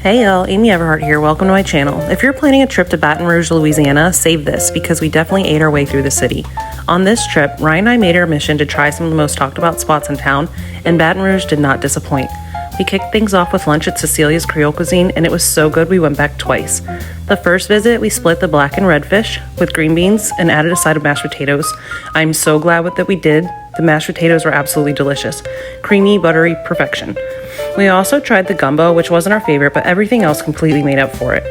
Hey y'all, Amy Everhart here. Welcome to my channel. If you're planning a trip to Baton Rouge, Louisiana, save this because we definitely ate our way through the city. On this trip, Ryan and I made our mission to try some of the most talked about spots in town, and Baton Rouge did not disappoint. We kicked things off with lunch at Cecilia's Creole Cuisine, and it was so good we went back twice. The first visit, we split the Blackened Red Fish with green beans and added a side of mashed potatoes. I'm so glad that we did. The mashed potatoes were absolutely delicious. Creamy, buttery perfection. We also tried the gumbo, which wasn't our favorite, but everything else completely made up for it.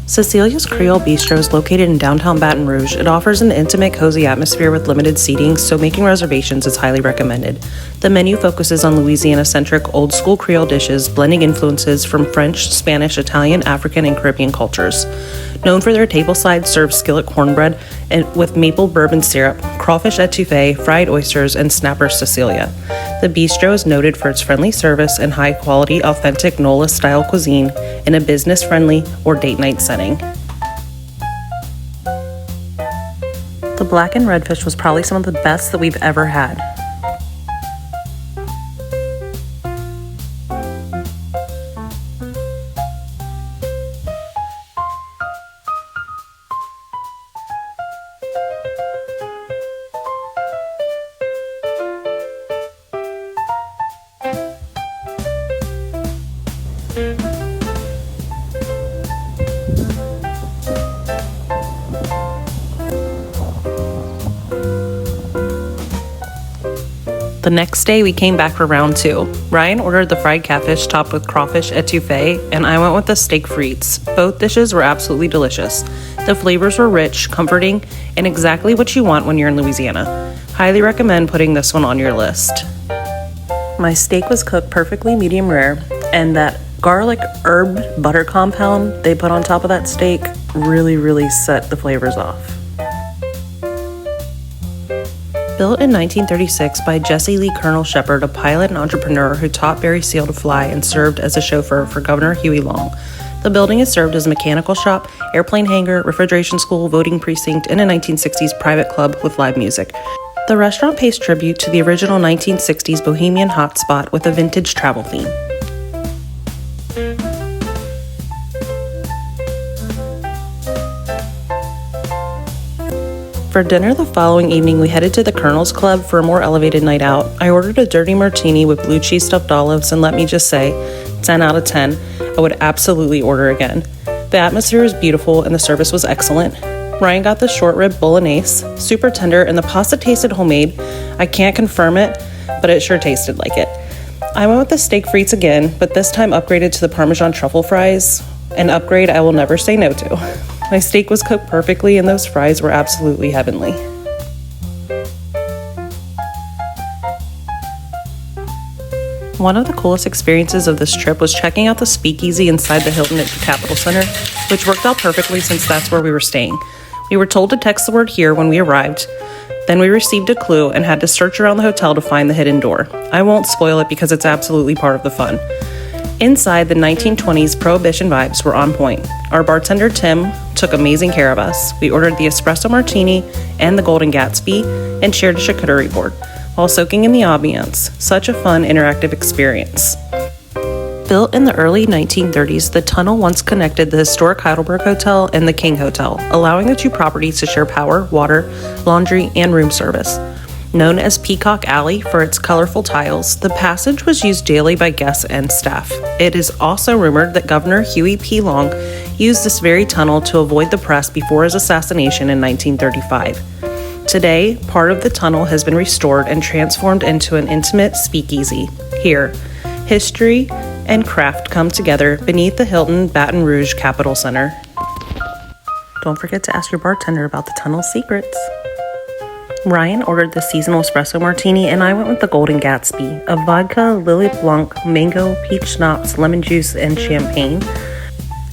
Cecilia's Creole Bistro is located in downtown Baton Rouge. It offers an intimate, cozy atmosphere with limited seating, so making reservations is highly recommended. The menu focuses on Louisiana-centric, old-school Creole dishes, blending influences from French, Spanish, Italian, African, and Caribbean cultures. Known for their tableside served skillet cornbread with maple bourbon syrup, crawfish étouffée, fried oysters, and snapper Cecilia. The bistro is noted for its friendly service and high-quality, authentic NOLA-style cuisine in a business-friendly or date-night setting. The Blackened Red Fish was probably some of the best that we've ever had. The next day, we came back for round two. Ryan ordered the fried catfish topped with crawfish étouffée, and I went with the steak frites. Both dishes were absolutely delicious. The flavors were rich, comforting, and exactly what you want when you're in Louisiana. Highly recommend putting this one on your list. My steak was cooked perfectly medium rare, and that garlic herb butter compound they put on top of that steak really set the flavors off. Built in 1936 by Jesse Lee Colonel Shepard, a pilot and entrepreneur who taught Barry Seal to fly and served as a chauffeur for Governor Huey Long. The building is served as a mechanical shop, airplane hangar, refrigeration school, voting precinct, and a 1960s private club with live music. The restaurant pays tribute to the original 1960s bohemian hotspot with a vintage travel theme. For dinner the following evening, we headed to the Colonel's Club for a more elevated night out. I ordered a dirty martini with blue cheese stuffed olives, and let me just say, 10 out of 10. I would absolutely order again. The atmosphere was beautiful and the service was excellent. Ryan got the short rib bolognese, super tender, and the pasta tasted homemade. I can't confirm it, but it sure tasted like it. I went with the steak frites again, but this time upgraded to the Parmesan truffle fries, an upgrade I will never say no to. My steak was cooked perfectly and those fries were absolutely heavenly. One of the coolest experiences of this trip was checking out the Speakeasy inside the Hilton at the Capitol Center, which worked out perfectly since that's where we were staying. We were told to text the word "here" when we arrived. Then we received a clue and had to search around the hotel to find the hidden door. I won't spoil it because it's absolutely part of the fun. Inside, the 1920s Prohibition vibes were on point. Our bartender, Tim, took amazing care of us. We ordered the espresso martini and the Golden Gatsby and shared a charcuterie board while soaking in the ambiance. Such a fun, interactive experience. Built in the early 1930s, the tunnel once connected the historic Heidelberg Hotel and the King Hotel, allowing the two properties to share power, water, laundry, and room service. Known as Peacock Alley for its colorful tiles, the passage was used daily by guests and staff. It is also rumored that Governor Huey P. Long used this very tunnel to avoid the press before his assassination in 1935. Today, part of the tunnel has been restored and transformed into an intimate speakeasy. Here, history and craft come together beneath the Hilton Baton Rouge Capitol Center. Don't forget to ask your bartender about the tunnel's secrets. Ryan ordered the seasonal espresso martini, and I went with the Golden Gatsby, a vodka, Lily Blanc, mango, peach schnapps, lemon juice, and champagne.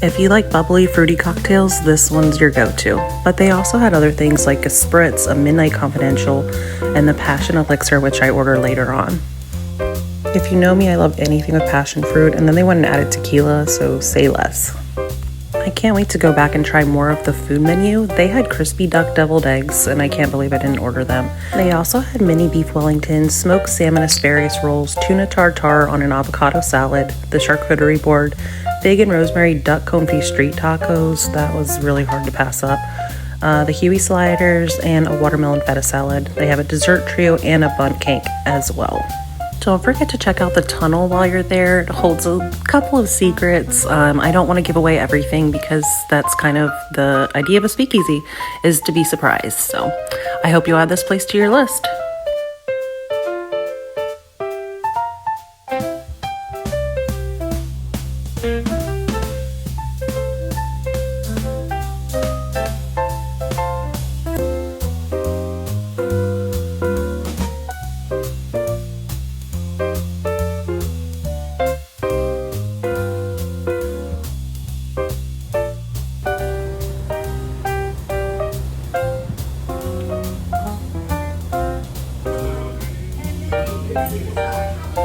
If you like bubbly, fruity cocktails, this one's your go-to. But they also had other things like a spritz, a midnight confidential, and the passion elixir, which I ordered later on. If you know me, I love anything with passion fruit, and then they went and added tequila, so say less. I can't wait to go back and try more of the food menu. They had crispy duck deviled eggs, and I can't believe I didn't order them. They also had mini beef Wellingtons, smoked salmon asparagus rolls, tuna tartare on an avocado salad, the charcuterie board, Fig and rosemary duck confit street tacos. That was really hard to pass up. The Huey sliders and a watermelon feta salad. They have a dessert trio and a bundt cake as well. Don't forget to check out the tunnel while you're there. It holds a couple of secrets. I don't want to give away everything because that's kind of the idea of a speakeasy, is to be surprised. So I hope you'll add this place to your list.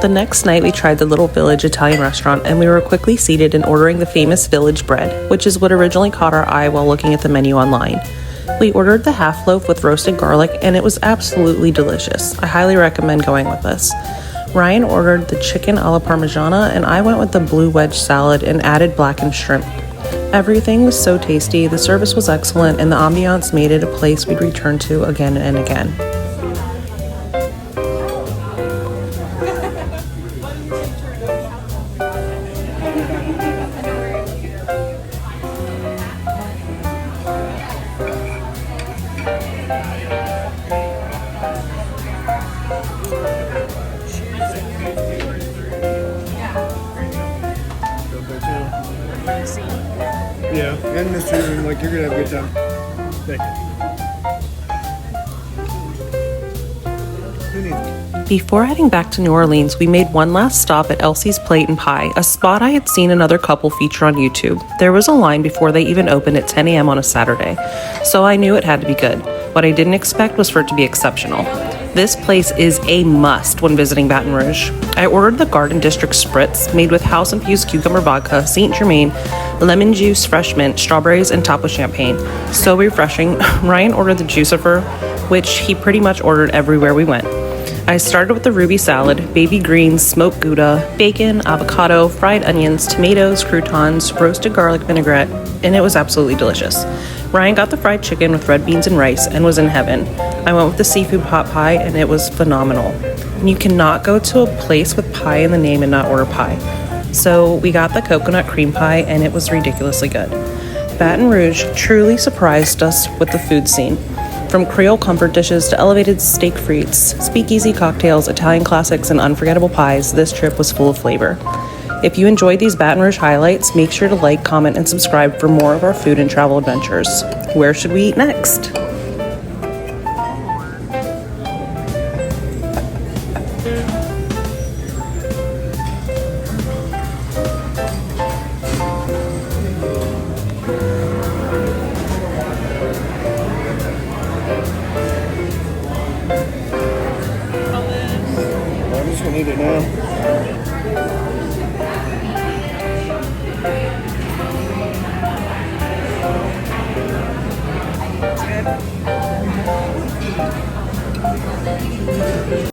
The next night we tried the Little Village Italian restaurant and we were quickly seated and ordering the famous village bread, which is what originally caught our eye while looking at the menu online. We ordered the half loaf with roasted garlic and it was absolutely delicious. I highly recommend going with this. Ryan ordered the chicken alla parmigiana and I went with the blue wedge salad and added blackened shrimp. Everything was so tasty, the service was excellent, and the ambiance made it a place we'd return to again and again. Yeah, and Mr. And like you're gonna have a good time. Thank you. Who needs it? Before heading back to New Orleans, we made one last stop at Elsie's Plate and Pie, a spot I had seen another couple feature on YouTube. There was a line before they even opened at 10 a.m. on a Saturday, so I knew it had to be good. What I didn't expect was for it to be exceptional. This place is a must when visiting Baton Rouge. I ordered the Garden District Spritz, made with house-infused cucumber vodka, Saint Germain, lemon juice, fresh mint, strawberries, and top with champagne. So refreshing. Ryan ordered the juicifer, which he pretty much ordered everywhere we went. I started with the ruby salad, baby greens, smoked Gouda, bacon, avocado, fried onions, tomatoes, croutons, roasted garlic vinaigrette, and it was absolutely delicious. Ryan got the fried chicken with red beans and rice and was in heaven. I went with the seafood pot pie and it was phenomenal. And you cannot go to a place with pie in the name and not order pie. So we got the coconut cream pie and it was ridiculously good. Baton Rouge truly surprised us with the food scene. From Creole comfort dishes to elevated steak frites, speakeasy cocktails, Italian classics, and unforgettable pies, this trip was full of flavor. If you enjoyed these Baton Rouge highlights, make sure to like, comment, and subscribe for more of our food and travel adventures. Where should we eat next? I'm just gonna eat it now.